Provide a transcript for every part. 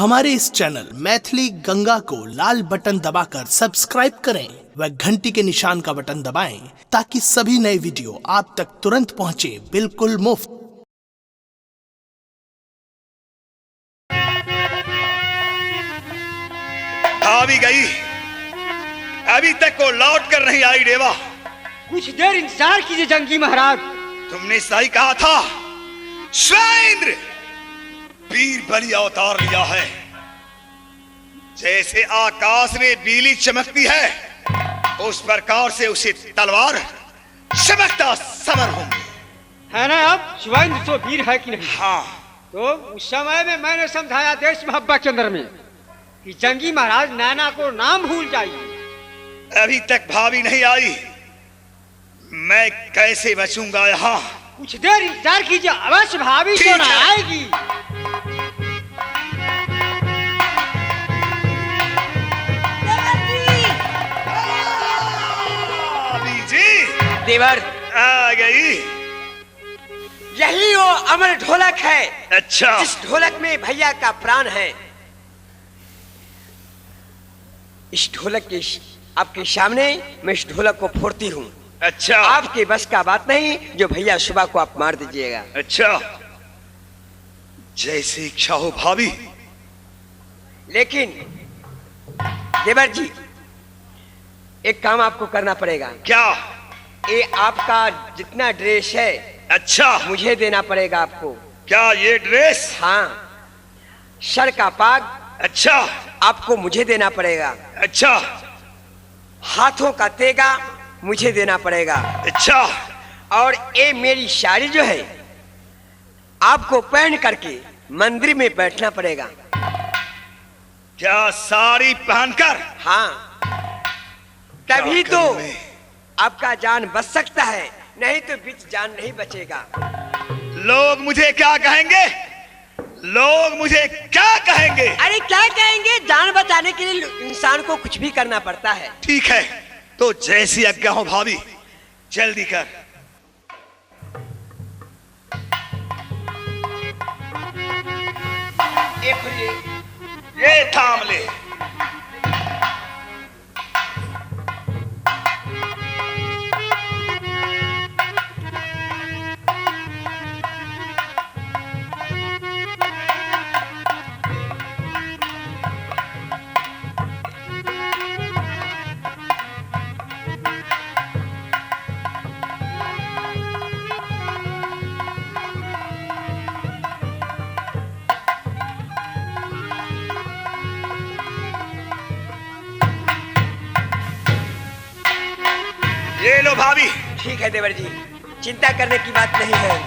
हमारे इस चैनल मैथिली गंगा को लाल बटन दबाकर सब्सक्राइब करें व घंटी के निशान का बटन दबाएं ताकि सभी नए वीडियो आप तक तुरंत पहुंचे बिल्कुल मुफ्त। भाभी गई, अभी तक वो लौट कर नहीं आई। देवा, कुछ देर इंतजार कीजिए जंगी महाराज। तुमने सही कहा था। स्वैंद्र वीर बलि अवतार लिया है। जैसे आकाश में बिजली चमकती है उस प्रकार से उसे तलवार चमकता समर हूं। है ना, अब शिवेंद्र तो वीर है कि नहीं? हाँ, तो उस समय में मैंने समझाया देश मोहब्बत के अंदर में कि जंगी महाराज नैना को नाम भूल जाइए। अभी तक भाभी नहीं आई, मैं कैसे बचूंगा यहाँ? कुछ देर इंतजार कीजिए, अवश्य भाभी ठीक तो ना है। आएगी। भाभी जी देवर, आ गई। यही वो अमर ढोलक है। अच्छा, इस ढोलक में भैया का प्राण है। इस ढोलक के आपके सामने मैं इस ढोलक को फोड़ती हूँ। अच्छा, आपके बस का बात नहीं जो भैया सुबह को आप मार दीजिएगा। अच्छा, जैसी इच्छा हो भाभी। लेकिन देवर जी, एक काम आपको करना पड़ेगा। क्या? ये आपका जितना ड्रेस है अच्छा, मुझे देना पड़ेगा आपको। क्या ये ड्रेस? हाँ, सर का पाग अच्छा, आपको मुझे देना पड़ेगा। अच्छा, हाथों का तेगा मुझे देना पड़ेगा। अच्छा, और ये मेरी साड़ी जो है आपको पहन करके मंदिर में बैठना पड़ेगा। क्या साड़ी पहनकर? हाँ, तभी क्या तो करूं मैं? आपका जान बच सकता है, नहीं तो बीच जान नहीं बचेगा। लोग मुझे क्या कहेंगे? लोग मुझे क्या कहेंगे? अरे क्या कहेंगे, जान बचाने के लिए इंसान को कुछ भी करना पड़ता है। ठीक है, तो जैसी आज्ञा हो भाभी, जल्दी कर। ये थाम ले। ये लो भाभी। ठीक है देवर जी, चिंता करने की बात नहीं है।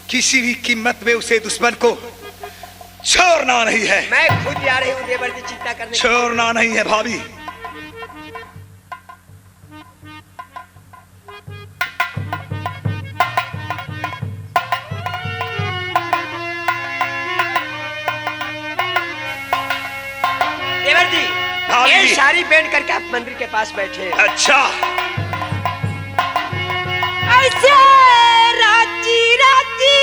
किसी भी कीमत में उसे दुश्मन को छोड़ना नहीं है। मैं खुद आ रही हूँ देवर जी, चिंता करने की। छोड़ना नहीं है भाभी। देवर जी, भाभी। ये साड़ी पहन करके आप मंदिर के पास बैठे। अच्छा, ऐसे राजी राजी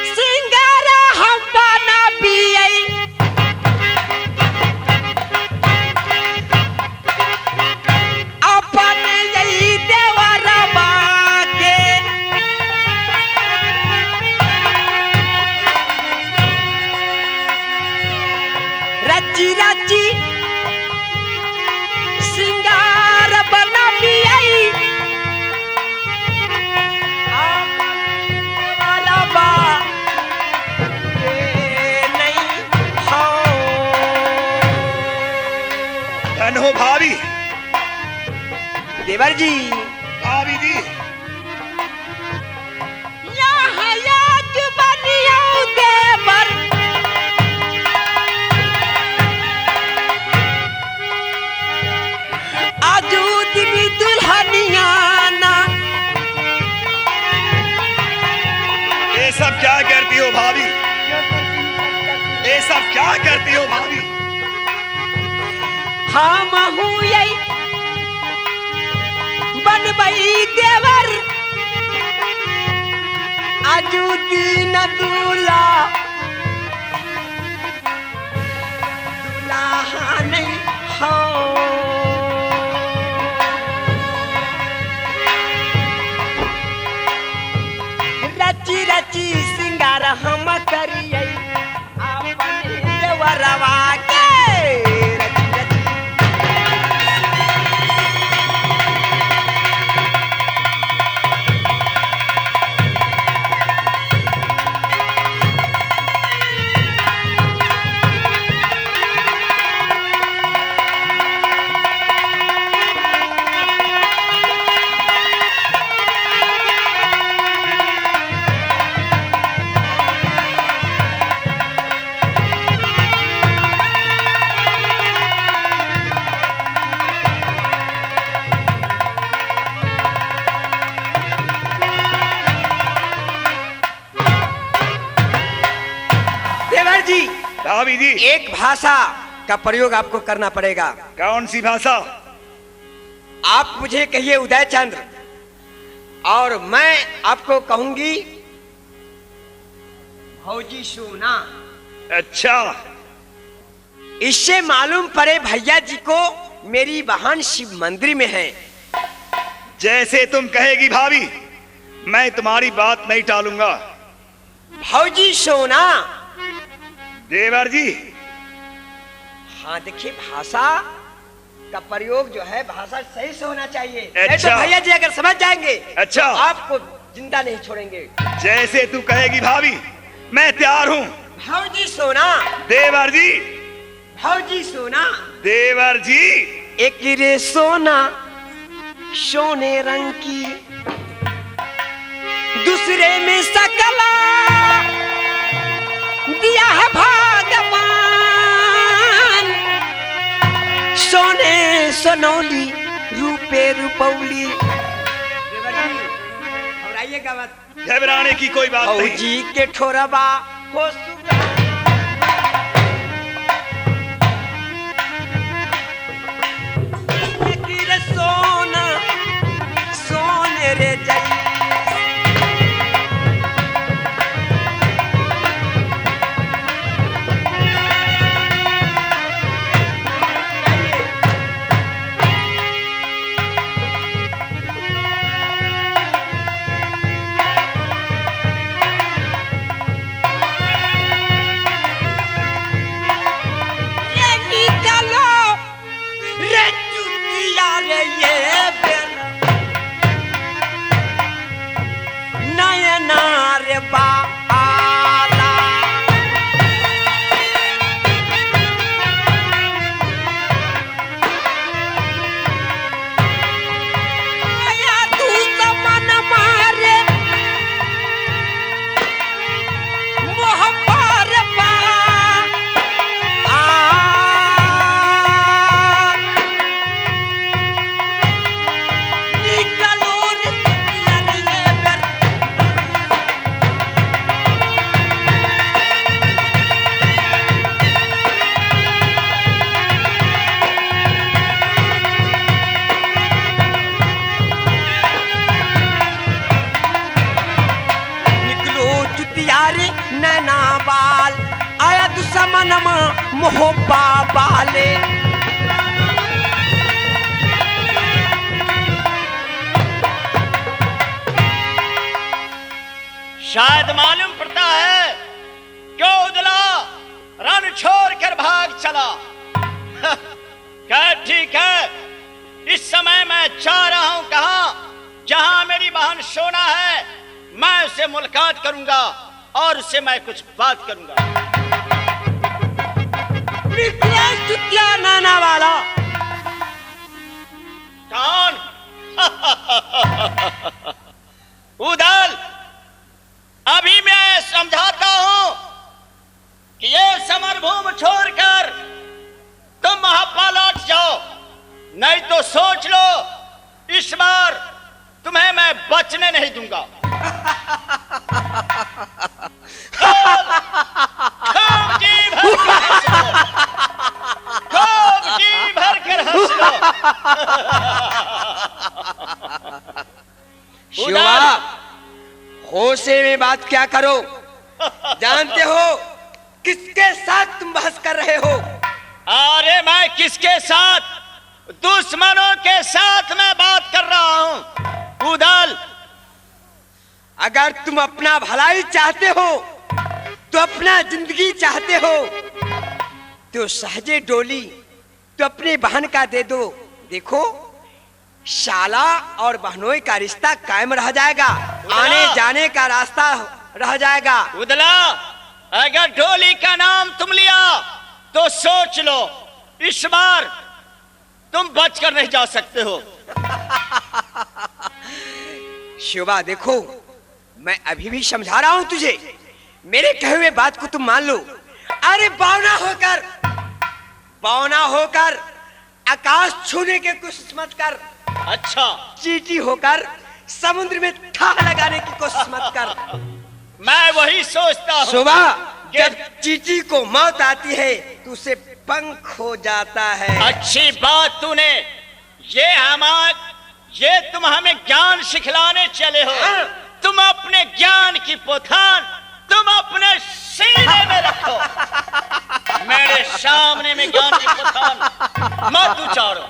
सिंगारा हम बना पियई, अपन यही देवरा बाके रची रची सिंगार बना पियई, वाला बा ये नहीं हो। धन हो भाभी। देवर जी, भाभी जी, यहाँ याद बनियो देवर, आजू दिन दुल्हनिया ना सब क्या करती हो भाभी? ये सब क्या करती हो भाभी? हम हूँ यही बनबई देवर आजू दीन दूल्हा दूल्हा नहीं हो। रची रची सिंगार हम करिए अपन देवरवा के। भाभी जी, एक भाषा का प्रयोग आपको करना पड़ेगा। कौन सी भाषा? आप मुझे कहिए उदय चंद्र और मैं आपको कहूंगी भौजी सोना। अच्छा, इससे मालूम पड़े भैया जी को मेरी बहन शिव मंदिर में है। जैसे तुम कहेगी भाभी, मैं तुम्हारी बात नहीं टालूंगा। भौजी सोना। देवर जी। हाँ देखिए, भाषा का प्रयोग जो है भाषा सही से होना चाहिए। अच्छा। तो भैया जी अगर समझ जाएंगे अच्छा, तो आपको जिंदा नहीं छोड़ेंगे। जैसे तू कहेगी भाभी, मैं तैयार हूँ। भौजी सोना। देवर जी। भौजी सोना। देवर जी। एक रे सोना सोने रंग की, दूसरे में सकला दिया है भगवान, सोने सोनौली रूपे रूपौली। घबराइएगा मत, घबराने की कोई बात नहीं। फौजी के ठोरबा हो सोना सोने रे जाई। मोहब्बा वाले शायद मालूम पड़ता है क्यों उदला रन छोड़ कर भाग चला। क्या ठीक है, इस समय मैं चाह रहा हूं कहां, जहां मेरी बहन सोना है। मैं उससे मुलाकात करूंगा और उससे मैं कुछ बात करूंगा। नाना वाला कौन? उदल, अभी मैं समझाता हूं कि ये समरभूमि छोड़कर तुम महापा लौट जाओ, नहीं तो सोच लो इस बार तुम्हें मैं बचने नहीं दूंगा। खूब जी भर कर हंस लो, खूब जी भर कर हंस लो। शिवा, होशे में बात क्या करो। जानते हो किसके साथ तुम बहस कर रहे हो? अरे मैं किसके साथ? दुश्मनों के साथ मैं बात कर रहा हूं। उदल, अगर तुम अपना भलाई चाहते हो तो अपना जिंदगी चाहते हो तो सहजे डोली तो अपनी बहन का दे दो। देखो, शाला और बहनोई का रिश्ता कायम रह जाएगा, आने जाने का रास्ता रह जाएगा। उदला, अगर डोली का नाम तुम लिया तो सोच लो, इस बार तुम बचकर नहीं जा सकते हो। शिवा, देखो, मैं अभी भी समझा रहा हूं तुझे, मेरे कहे हुए बात को तुम मान लो। अरे बावना होकर आकाश छूने की कोशिश मत कर। अच्छा, चींटी होकर समुद्र में था लगाने की कोशिश मत कर। मैं वही सोचता हूँ। सुबह जब चींटी को मौत आती है तो उसे पंख हो जाता है। अच्छी बात तूने, ये तुम हमें ज्ञान सिखलाने चले हो। तुम अपने ज्ञान की पोथान तुम अपने सीने में रखो, मेरे सामने में ज्ञान की पोथान मत उचारो।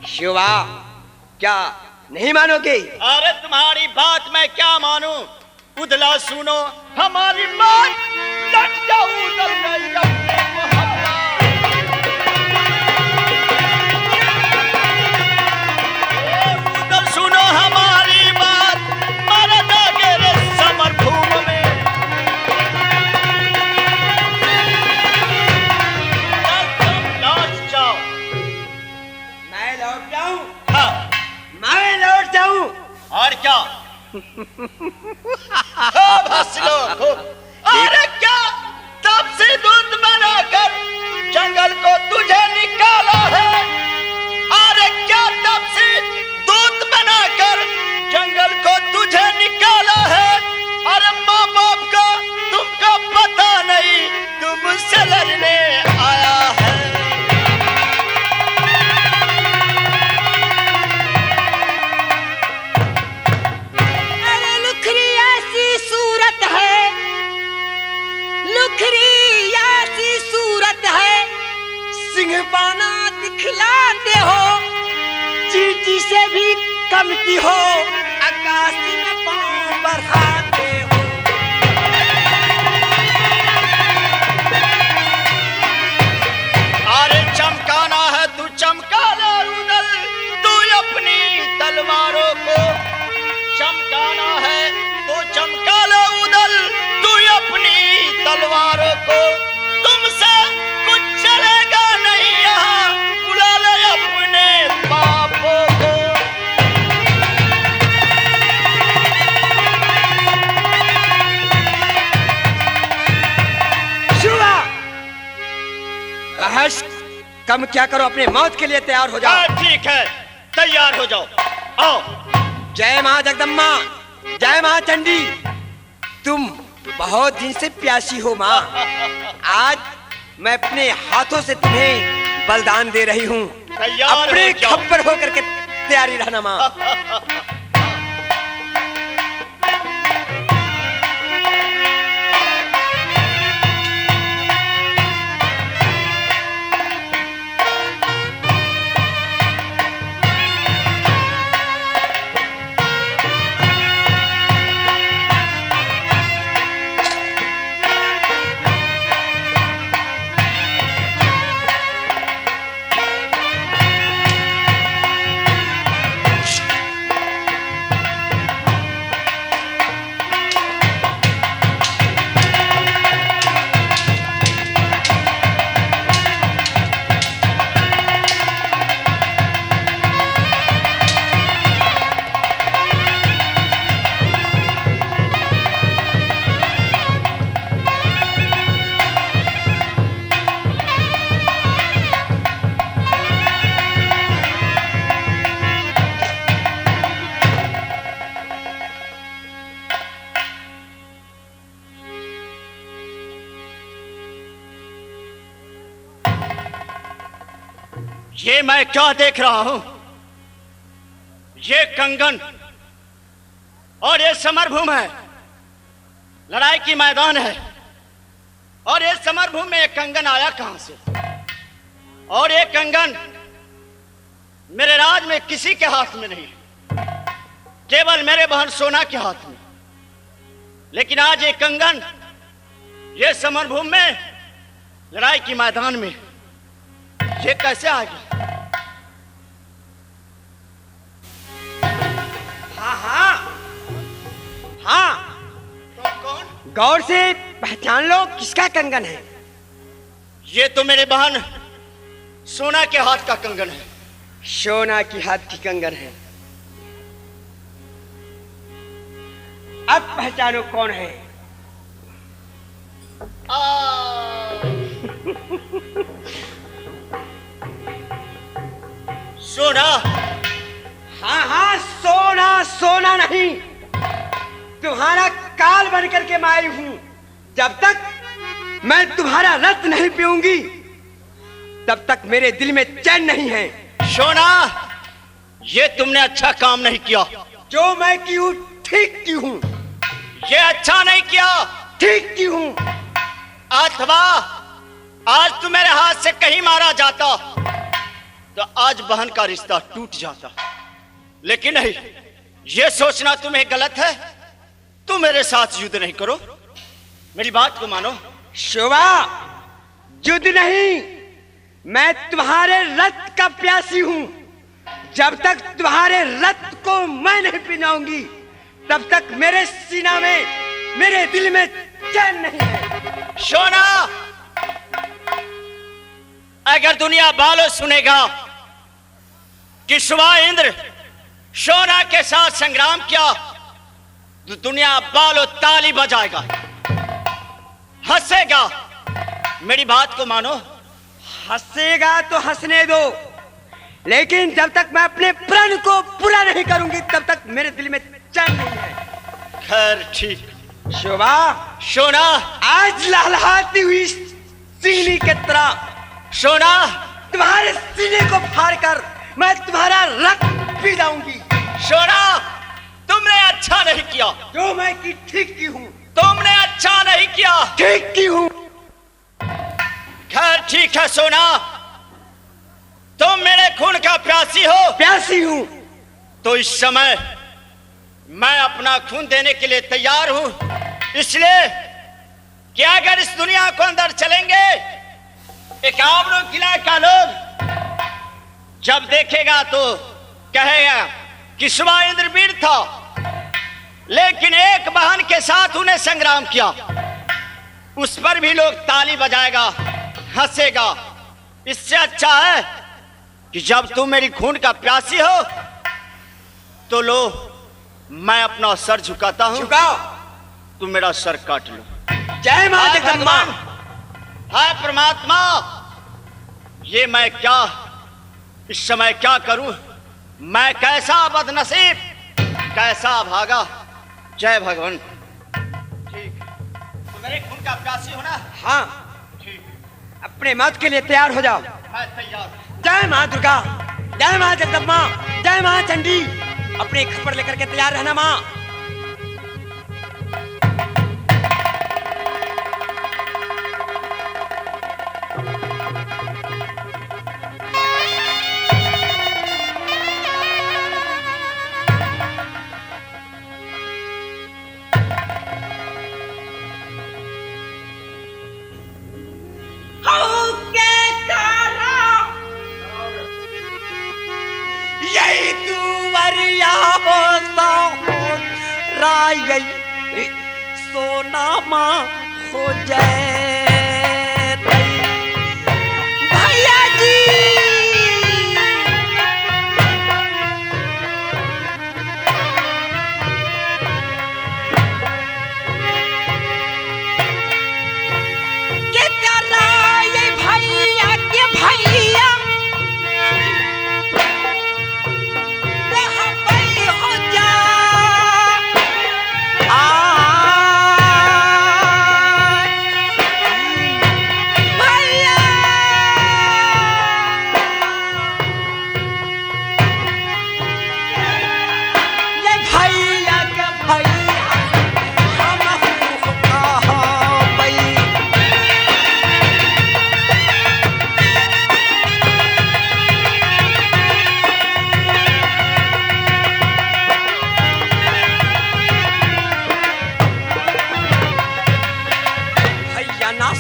शिवा, क्या नहीं मानोगे? अरे तुम्हारी बात मैं क्या मानूं? उदला, सुनो हमारी बात, लट जाओ उदल में अपने मोहब्बत। उदल, सुनो हमारी बात, मारा दागे रे समर भूमि में। तुम लौट जाओ। मैं लौट जाऊं? हाँ, मैं लौट जाऊं? और क्या? खूब हंस लो, खूब। अरे क्या तब से दूध बनाकर जंगल को तुझे निकाला है? अरे क्या तब से दूध बनाकर जंगल को तुझे निकाला है? अरे माँ बाप का तुमको पता नहीं, तुमसे लड़ने आया है। सिंहपाना दिखलाते हो, चींटी से भी कमती हो, आकाश में पांव बढ़ाते हो। अरे चमकाना है तू चमका ले उदल, तू अपनी तलवारों को चमकाना है तो चमका ले उदल, तू अपनी तलवारों को। तुमसे कुछ चलेगा नहीं यहाँ, बुला ले अपने बापों को। शुआ, बहस कम क्या करो, अपने मौत के लिए तैयार हो जाओ। ठीक है, तैयार हो जाओ, आओ। जय मां जगदम्बा, जय मां चंडी। तुम बहुत दिन से प्यासी हो मां, आज मैं अपने हाथों से तुम्हें बलिदान दे रही हूँ। अपने खप्पर होकर के तैयारी रहना मां। ये मैं क्या देख रहा हूं? ये कंगन और ये समरभूमि है, लड़ाई की मैदान है। और ये समरभूमि में एक कंगन आया कहां से? और ये कंगन मेरे राज में किसी के हाथ में नहीं, केवल मेरे बहन सोना के हाथ में। लेकिन आज ये कंगन ये समरभूमि में, लड़ाई की मैदान में, ये कैसे आ गया? हाँ, तो कौन? गौर से पहचान लो किसका कंगन है। ये तो मेरे बहन सोना के हाथ का कंगन है। सोना की हाथ की कंगन है। अब पहचानो कौन है। सोना? हाँ हाँ, सोना सोना नहीं, तुम्हारा काल बन करके मैं आई हूं। जब तक मैं तुम्हारा रक्त नहीं पीऊंगी तब तक मेरे दिल में चैन नहीं है। सोना, ये तुमने अच्छा काम नहीं किया। जो मैं की हूं ठीक की हूं। ये अच्छा नहीं किया। ठीक की हूं। अथवा आज तू मेरे हाथ से कहीं मारा जाता तो आज बहन का रिश्ता टूट जाता। लेकिन नहीं, ये सोचना तुम्हें गलत है। तुम मेरे साथ युद्ध नहीं करो, मेरी बात को मानो। शोभा, युद्ध नहीं, मैं तुम्हारे रक्त का प्यासी हूं। जब तक तुम्हारे रक्त को मैं नहीं पिलाऊंगी तब तक मेरे सीना में, मेरे दिल में चैन नहीं है। सोना, अगर दुनिया बालो सुनेगा कि सुबह इंद्र सोना के साथ संग्राम किया तो दुनिया बालो ताली बजाएगा, हंसेगा। मेरी बात को मानो। हंसेगा तो हंसने दो, लेकिन जब तक मैं अपने प्रण को पूरा नहीं करूंगी तब तक मेरे दिल में चैन नहीं है। खैर ठीक। शोभा, सोना, आज लहलहाती हुई सीनी के तरह सोना, तुम्हारे सीने को फाड़कर मैं तुम्हारा रक्त पी जाऊंगी। सोना, तुमने अच्छा नहीं किया। जो मैं की ठीक की हूँ। तुमने अच्छा नहीं किया। ठीक की हूँ। खैर ठीक है सोना, तुम मेरे खून का प्यासी हो। प्यासी हूँ। तो इस समय मैं अपना खून देने के लिए तैयार हूं। इसलिए कि अगर इस दुनिया को अंदर चलेंगे, एकावनों किला का लोग जब देखेगा तो कहेगा कि सुबह इंद्रवीर था, लेकिन एक बहन के साथ उन्हें संग्राम किया। उस पर भी लोग ताली बजाएगा, हंसेगा। इससे अच्छा है कि जब तुम मेरी खून का प्यासी हो तो लो, मैं अपना सर झुकाता हूं। झुकाओ। तुम मेरा सर काट लो। जय मां जगदम्बा। हाय परमात्मा, ये मैं क्या इस समय क्या करूं? मैं कैसा बदनसीब, कैसा भागा। जय भगवान। ठीक, तो मेरे खून का प्यासी हो ना? हाँ। ठीक, अपने मौत के लिए तैयार हो जाओ। मैं तैयार हूं। जय मां दुर्गा, जय मां जगदम्बा, जय मां चंडी। अपने खबर लेकर के तैयार रहना मां। यही तू वरिया होता हो राय सोना मां हो जाए भैया जी। के करा ये भैया के भैया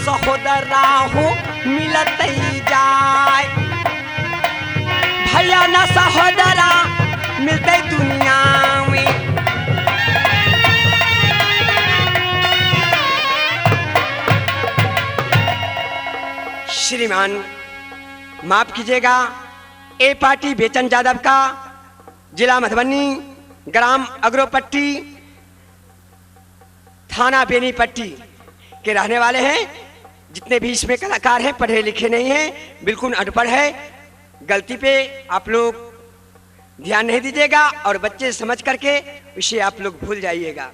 सहोदरा हो मिलत ही जाए, भैया ना सहोदरा मिलते दुनिया में। श्रीमान माफ कीजिएगा, ए पार्टी बेचन यादव का, जिला मधुबनी, ग्राम अग्रोपट्टी, थाना बेनीपट्टी के रहने वाले हैं। जितने भी इसमें कलाकार हैं पढ़े लिखे नहीं हैं, बिल्कुल अनपढ़ है। गलती पे आप लोग ध्यान नहीं दीजिएगा और बच्चे समझ करके इसे आप लोग भूल जाइएगा।